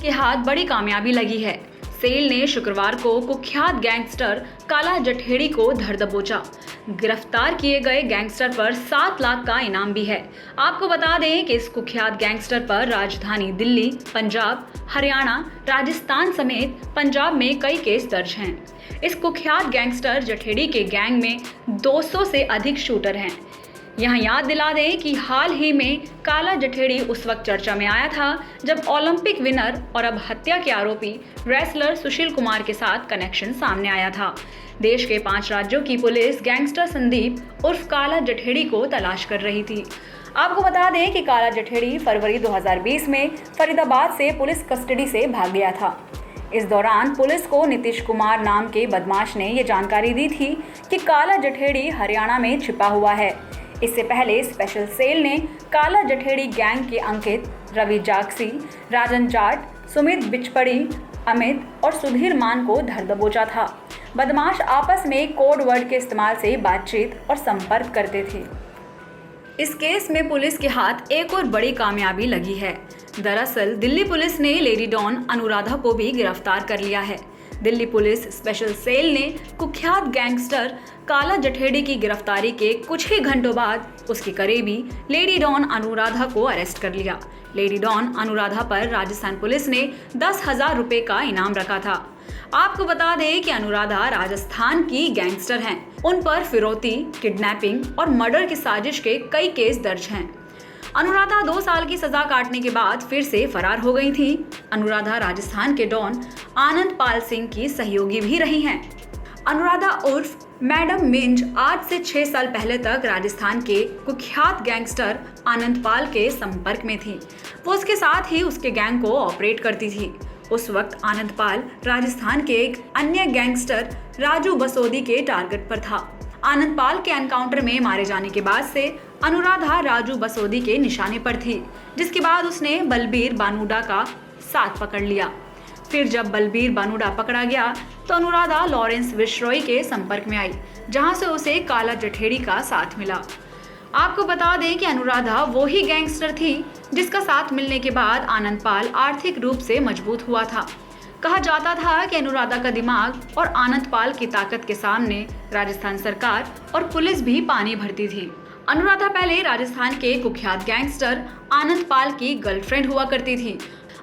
के हाथ बड़ी कामयाबी लगी है। सेल ने शुक्रवार को कुख्यात गैंगस्टर काला जठेड़ी को धर दबोचा। गिरफ्तार किए गए गैंगस्टर पर 7 लाख का इनाम भी है। आपको बता दें कि इस कुख्यात गैंगस्टर पर राजधानी दिल्ली, पंजाब, हरियाणा, राजस्थान समेत पंजाब में कई केस दर्ज हैं। इस कुख्यात गैंगस्टर जठेड़ी के गैंग में 200 से अधिक शूटर हैं। यहाँ याद दिला दें कि हाल ही में काला जठेड़ी उस वक्त चर्चा में आया था जब ओलंपिक विनर और अब हत्या के आरोपी रेसलर सुशील कुमार के साथ कनेक्शन सामने आया था। देश के 5 राज्यों की पुलिस गैंगस्टर संदीप उर्फ काला जठेड़ी को तलाश कर रही थी। आपको बता दें कि काला जठेड़ी फरवरी 2020 में फरीदाबाद से पुलिस कस्टडी से भाग गया था। इस दौरान पुलिस को नीतीश कुमार नाम के बदमाश ने ये जानकारी दी थी कि काला जठेड़ी हरियाणा में छिपा हुआ है। इससे पहले स्पेशल सेल ने काला जठेड़ी गैंग के अंकित, रवि जागसी, राजन जाट, सुमित बिचपड़ी, अमित और सुधीर मान को धर दबोचा था। बदमाश आपस में कोड वर्ड के इस्तेमाल से बातचीत और संपर्क करते थे। इस केस में पुलिस के हाथ एक और बड़ी कामयाबी लगी है। दरअसल दिल्ली पुलिस ने लेडी डॉन अनुराधा को भी गिरफ्तार कर लिया है। दिल्ली पुलिस स्पेशल सेल ने कुख्यात गैंगस्टर काला जठेड़ी की गिरफ्तारी के कुछ ही घंटों बाद उसकी करीबी लेडी डॉन अनुराधा को अरेस्ट कर लिया। लेडी डॉन अनुराधा पर राजस्थान पुलिस ने 10,000 रुपए का इनाम रखा था। आपको बता दें कि अनुराधा राजस्थान की गैंगस्टर हैं। उन पर फिरौती, किडनैपिंग और मर्डर की साजिश के कई केस दर्ज हैं। अनुराधा 2 साल की सजा काटने के बाद फिर से फरार हो गई थी। अनुराधा राजस्थान के डॉन आनंद पाल सिंह की सहयोगी भी रही हैं। अनुराधा उर्फ मैडम मिंज आज से 6 साल पहले तक राजस्थान के कुख्यात गैंगस्टर आनंद पाल के संपर्क में थी। वो उसके साथ ही उसके गैंग को ऑपरेट करती थी। उस वक्त आनंद पाल राजस्थान के एक अन्य गैंगस्टर राजू बसोदी के टारगेट पर था। आनंद पाल के एनकाउंटर में मारे जाने के बाद से अनुराधा राजू बसोदी के निशाने पर थी, जिसके बाद उसने बलबीर बानुडा का साथ पकड़ लिया। फिर जब बलबीर बानुडा पकड़ा गया तो अनुराधा लॉरेंस विश्रोई के संपर्क में आई, जहां से उसे काला जठेड़ी का साथ मिला। आपको बता दें कि अनुराधा वो ही गैंगस्टर थी जिसका साथ मिलने के बाद आनंद पाल आर्थिक रूप से मजबूत हुआ था। कहा जाता था कि अनुराधा का दिमाग और आनंद पाल की ताकत के सामने राजस्थान सरकार और पुलिस भी पानी भरती थी। अनुराधा पहले राजस्थान के कुख्यात गैंगस्टर आनंद पाल की गर्लफ्रेंड हुआ करती थी।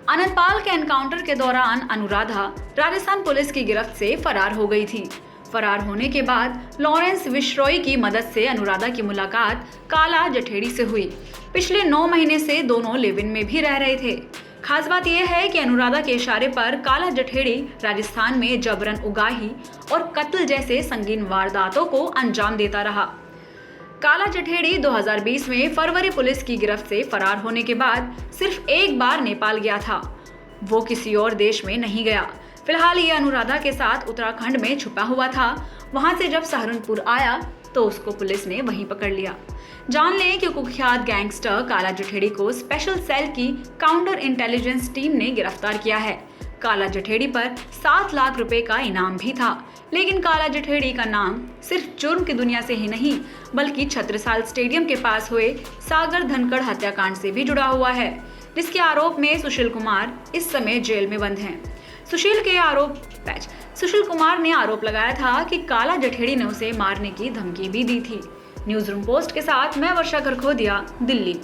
आनंद पाल के एनकाउंटर के दौरान अनुराधा राजस्थान पुलिस की गिरफ्त से फरार हो गई थी। फरार होने के बाद लॉरेंस विश्रोई की मदद से अनुराधा की मुलाकात काला जठेड़ी से हुई। पिछले 9 महीने से दोनों लिव इन में भी रह रहे थे। खास बात यह है कि अनुराधा के इशारे पर काला जठेड़ी राजस्थान में जबरन उगाही और कत्ल जैसे संगीन वारदातों को अंजाम देता रहा। काला जठेड़ी 2020 में फरवरी पुलिस की गिरफ्त से फरार होने के बाद सिर्फ एक बार नेपाल गया था। वो किसी और देश में नहीं गया। फिलहाल ये अनुराधा के साथ उत्तराखंड में छुपा हुआ था। वहां से जब सहारनपुर आया तो उसको पुलिस ने वहीं पकड़ लिया। जान लें कि कुख्यात गैंगस्टर काला जठेड़ी को स्पेशल सेल की काउंटर इंटेलिजेंस टीम ने गिरफ्तार किया है। काला जठेड़ी पर 7 लाख रुपए का इनाम भी था, लेकिन काला जठेड़ी का नाम सिर्फ जुर्म की दुनिया से ही नहीं बल्कि छत्रसाल स्टेडियम के पास हुए सागर धनखड़ हत्याकांड से भी जुड़ा हुआ है, जिसके आरोप में सुशील कुमार इस समय जेल में बंद हैं। सुशील कुमार ने आरोप लगाया था कि काला जठेड़ी ने उसे मारने की धमकी भी दी थी। न्यूज़ रूम पोस्ट के साथ मैं वर्षा खरखोदिया, दिल्ली।